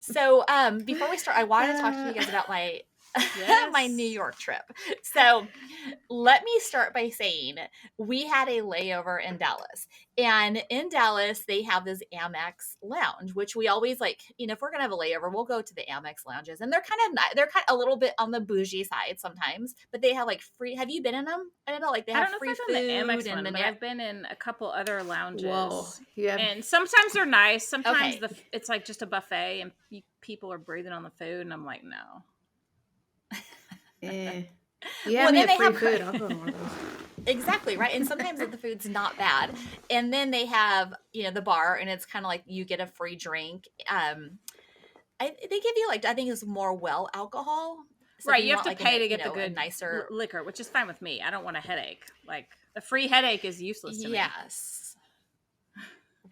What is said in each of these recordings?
So, before we start, I wanted to talk to you guys about my my New Yes. York trip. So, let me start by saying we had a layover in Dallas. And in Dallas, they have this Amex lounge, which we always like, if we're gonna have a layover, we'll go to the Amex lounges. And they're they're kind of a little bit on the bougie side sometimes, but they have like free. Have you been in them? I don't know, like they I have don't know if free I've done the food, Amex and one, then but they have, I've been in a couple other Whoa. lounges. You have And sometimes they're nice. Sometimes okay. it's like just a buffet and people are breathing on the food. And I'm like, no. eh. You Well, have me then at they free have food. I'll go to one of those. exactly, right? And sometimes the food's not bad. And then they have, the bar, and it's kind of like you get a free drink. They give you like, I think it's more well alcohol. So if Right. you You have want to like pay to get the a good nicer, liquor, which is fine with me. I don't want a headache. Like a free headache is useless to me. yes,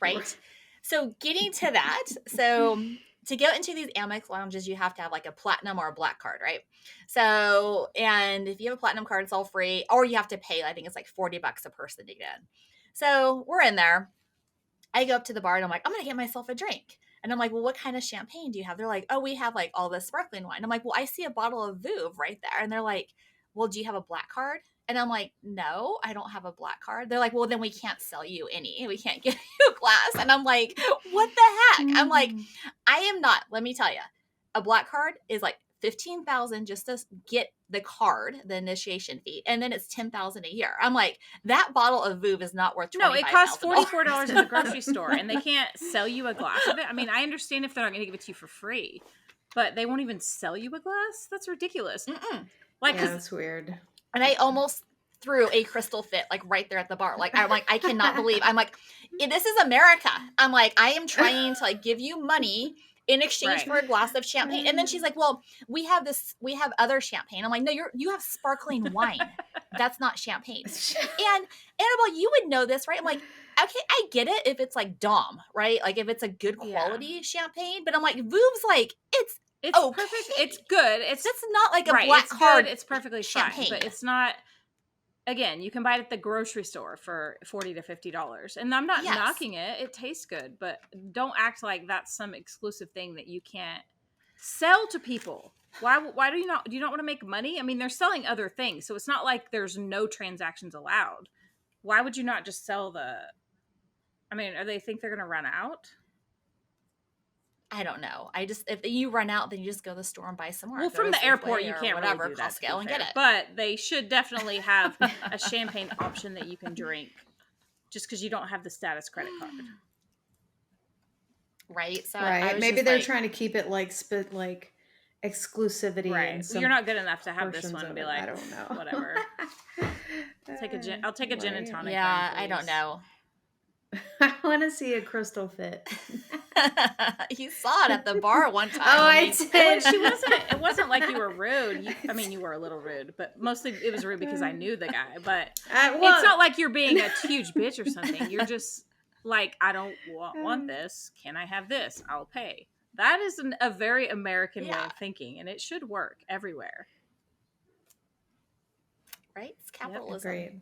right? So getting to that, so to get into these Amex lounges, you have to have like a platinum or a black card, right? So, and if you have a platinum card, it's all free, or you have to pay. I think it's like $40 a person to get in. So we're in there. I go up to the bar and I'm like, I'm gonna get myself a drink. And I'm like, well, what kind of champagne do you have? They're like, oh, we have like all this sparkling wine. I'm like, well, I see a bottle of Veuve right there. And they're like, well, do you have a black card? And I'm like, no, I don't have a black card. They're like, well, then we can't sell you any. We can't give you a glass. And I'm like, what the heck? I'm like, I am not, let me tell you, a black card is like 15,000 just to get the card, the initiation fee, and then it's 10,000 a year. I'm like, that bottle of Veuve is not worth No, it costs $25,000. $44 in the grocery store, and they can't sell you a glass of it. I mean, I understand if they're not going to give it to you for free, but they won't even sell you a glass. That's ridiculous. Mm-mm. Like, Yeah, that's weird. And I almost threw a crystal fit like right there at the bar. Like I'm like, I cannot believe. I'm like, this is America. I'm like, I am trying to like give you money in exchange Right. for a glass of champagne. And then she's like, well, we have other champagne. I'm like, no, you have sparkling wine. That's not champagne. And Annabelle, you would know this, right? I'm like, okay, I get it if it's like Dom, right? Like if it's a good Yeah. quality champagne, but I'm like, Veuve's like, it's okay. perfect. It's good. It's That's not like a right. black It's card. good. It's perfectly champagne. fine, but it's not. Again, you can buy it at the grocery store for $40 to $50, and I'm not Yes. knocking it. It tastes good, but don't act like that's some exclusive thing that you can't sell to people. Why do you not want to make money? I mean, they're selling other things, so it's not like there's no transactions allowed. Why would you not just sell I mean, are they think they're going to run out? I don't know. If you run out, then you just go to the store and buy some more. Well, from the airport, you can't whatever, really do that, Costco, and fair. get it. But they should definitely have a champagne option that you can drink, just because you don't have the status credit card. Right. So Right. Maybe they're trying to keep it like exclusivity. Right. And You're not good enough to have this portions one and of be it. like, I don't know. whatever. I'll take a gin and Right. tonic. Yeah, then, I don't please. know. I want to see a crystal fit. You saw it at the bar one time. Oh, I did. It wasn't like you were rude. I mean, you were a little rude, but mostly it was rude because I knew the guy. But it's not like you're being a huge bitch or something. You're just like, I don't want this. Can I have this? I'll pay. That is a very American way of thinking, and it should work everywhere. Right? It's capitalism. Great.